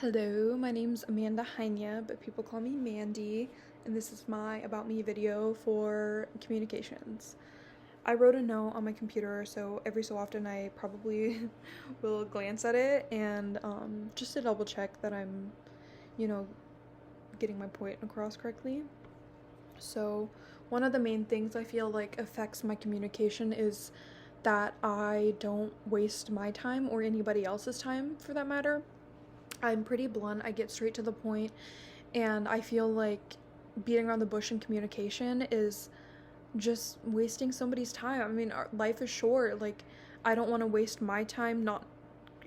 Hello, my name's Amanda Heinia, but people call me Mandy, and this is my About Me video for communications. I wrote a note on my computer, so every so often I probably will glance at it and just to double check that I'm, you know, getting my point across correctly. So, one of the main things I feel like affects my communication is that I don't waste my time or anybody else's time for that matter. I'm pretty blunt, I get straight to the point, and I feel like beating around the bush in communication is just wasting somebody's time. I mean, our life is short. Like, I don't want to waste my time not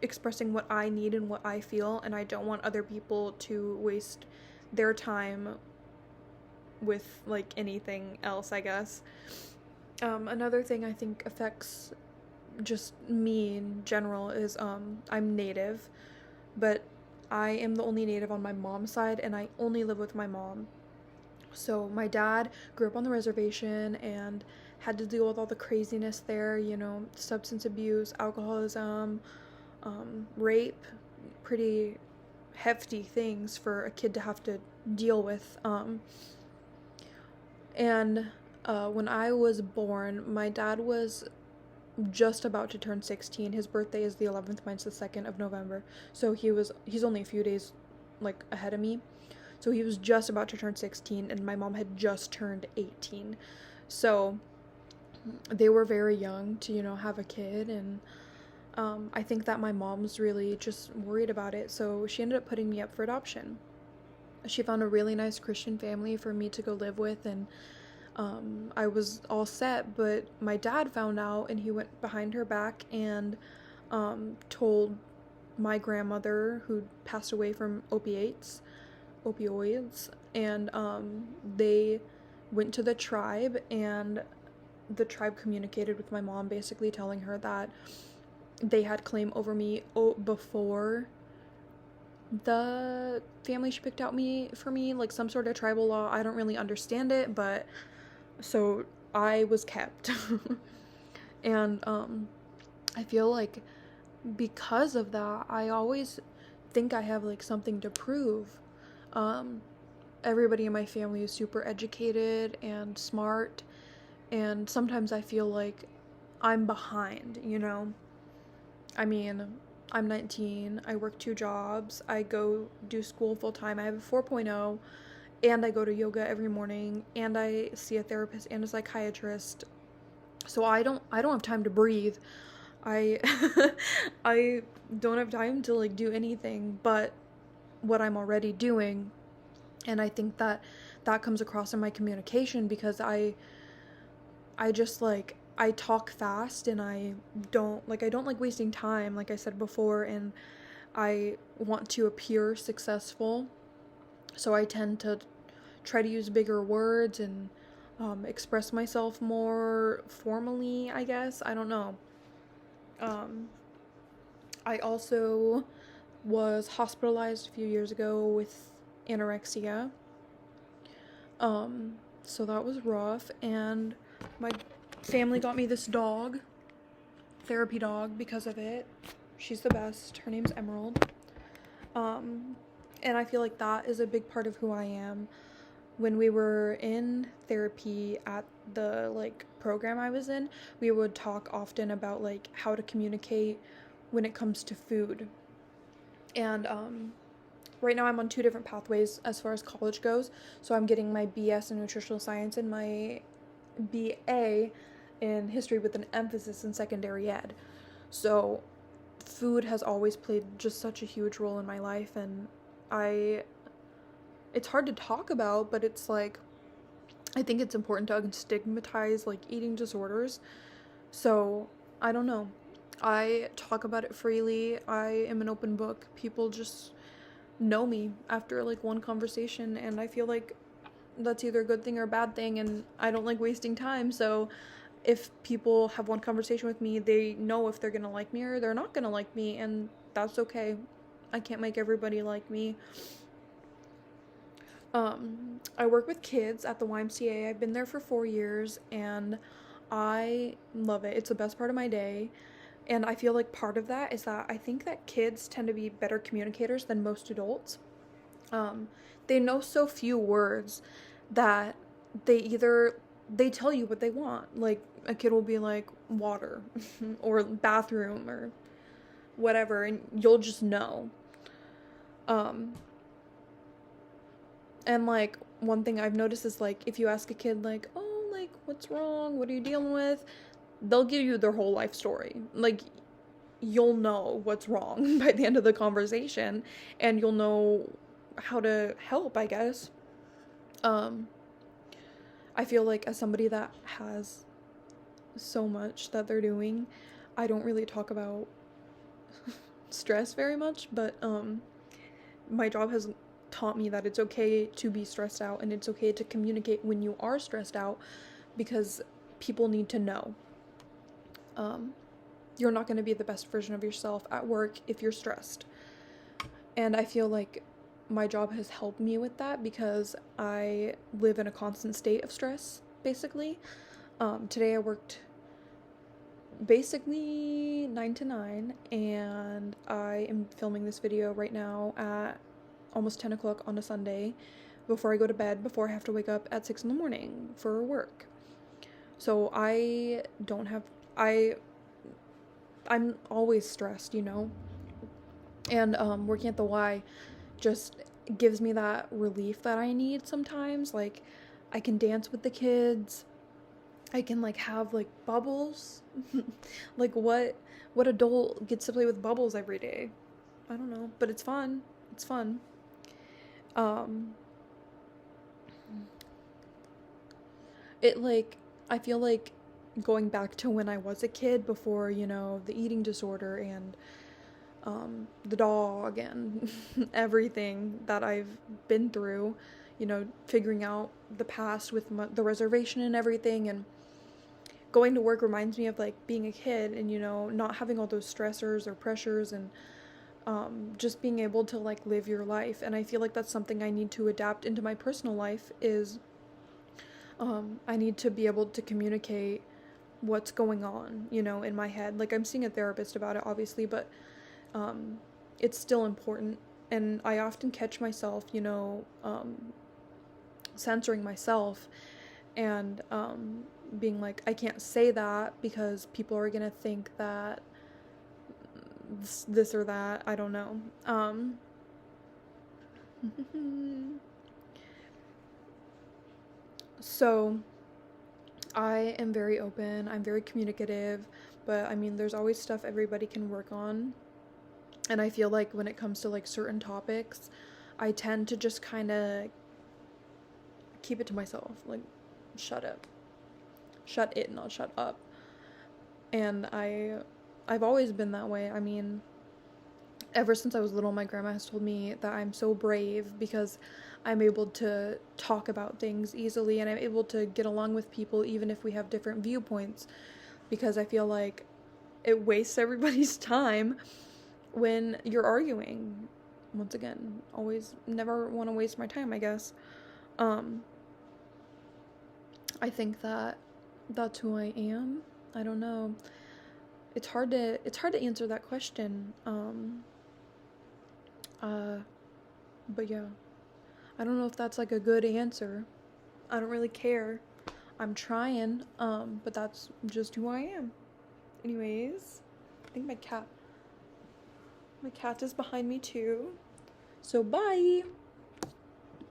expressing what I need and what I feel, and I don't want other people to waste their time with like anything else, I guess. Another thing I think affects just me in general is I'm native, but I am the only native on my mom's side, and I only live with my mom. So my dad grew up on the reservation and had to deal with all the craziness there, substance abuse, alcoholism, rape, pretty hefty things for a kid to have to deal with. And when I was born, my dad was just about to turn 16. His birthday is the 11th, mine's the 2nd of November. So he's only a few days like ahead of me. So he was just about to turn 16 and my mom had just turned 18. So they were very young to, have a kid, and I think that my mom's really just worried about it. So she ended up putting me up for adoption. She found a really nice Christian family for me to go live with, and I was all set, but my dad found out and he went behind her back and told my grandmother, who passed away from opioids, and they went to the tribe, and the tribe communicated with my mom, basically telling her that they had claim over me before the family she picked out for me, like some sort of tribal law. I don't really understand it, but so I was kept. And I feel like because of that, I always think I have like something to prove. Everybody in my family is super educated and smart, and sometimes I feel like I'm behind, I mean, I'm 19, I work 2 jobs, I go do school full time, I have a 4.0, and I go to yoga every morning, and I see a therapist and a psychiatrist. So I don't have time to breathe. I I don't have time to like do anything but what I'm already doing. And I think that that comes across in my communication because I just like I talk fast, and I don't like wasting time, like I said before, and I want to appear successful. So I tend to try to use bigger words and express myself more formally, I guess. I don't know. Um, I also was hospitalized a few years ago with anorexia. So that was rough, and my family got me this dog, therapy dog, because of it. She's the best. Her name's Emerald. And I feel like that is a big part of who I am. When we were in therapy at the like program I was in, we would talk often about like how to communicate when it comes to food. And right now I'm on 2 different pathways as far as college goes. So I'm getting my BS in nutritional science and my BA in history with an emphasis in secondary ed. So food has always played just such a huge role in my life, and it's hard to talk about, but it's like I think it's important to stigmatize like eating disorders. So I don't know. I talk about it freely. I am an open book. People just know me after like one conversation, and I feel like that's either a good thing or a bad thing, and I don't like wasting time. So if people have one conversation with me, they know if they're gonna like me or they're not gonna like me, and that's okay. I can't make everybody like me. I work with kids at the YMCA. I've been there for 4 years, and I love it. It's the best part of my day. And I feel like part of that is that I think that kids tend to be better communicators than most adults. Um, they know so few words that they tell you what they want. Like a kid will be like water or bathroom or whatever, and you'll just know. Um, and like one thing I've noticed is like if you ask a kid like, "Oh, like what's wrong? What are you dealing with?" They'll give you their whole life story. Like you'll know what's wrong by the end of the conversation, and you'll know how to help, I guess. Um, I feel like as somebody that has so much that they're doing, I don't really talk about stress very much, but my job has taught me that it's okay to be stressed out and it's okay to communicate when you are stressed out because people need to know. You're not going to be the best version of yourself at work if you're stressed. And I feel like my job has helped me with that because I live in a constant state of stress, basically. Today I worked basically 9 to 9, and I am filming this video right now at almost 10 o'clock on a Sunday before I go to bed, before I have to wake up at 6 in the morning for work. So I'm always stressed, you know? And working at the Y just gives me that relief that I need sometimes. Like, I can dance with the kids. I can like have like bubbles. Like what adult gets to play with bubbles every day? I don't know, but it's fun. It's fun. It like I feel like going back to when I was a kid before, you know, the eating disorder and the dog and everything that I've been through, you know, figuring out the past with the reservation and everything, and going to work reminds me of like being a kid and, you know, not having all those stressors or pressures, and just being able to like live your life. And I feel like that's something I need to adapt into my personal life is I need to be able to communicate what's going on, you know, in my head. Like I'm seeing a therapist about it, obviously, but it's still important. And I often catch myself, you know, censoring myself and being like, I can't say that because people are gonna think that this or that. I don't know. So I am very open, I'm very communicative, but I mean, there's always stuff everybody can work on. And I feel like when it comes to like certain topics, I tend to just kind of keep it to myself. Like, shut up. Shut it, not shut up. And I've always been that way. I mean, ever since I was little, my grandma has told me that I'm so brave because I'm able to talk about things easily and I'm able to get along with people even if we have different viewpoints, because I feel like it wastes everybody's time when you're arguing. Once again, always never want to waste my time, I guess. I think that that's who I am. I don't know. It's hard to answer that question. But yeah. I don't know if that's like a good answer. I don't really care. I'm trying, but that's just who I am. Anyways, I think my cat is behind me too. So bye!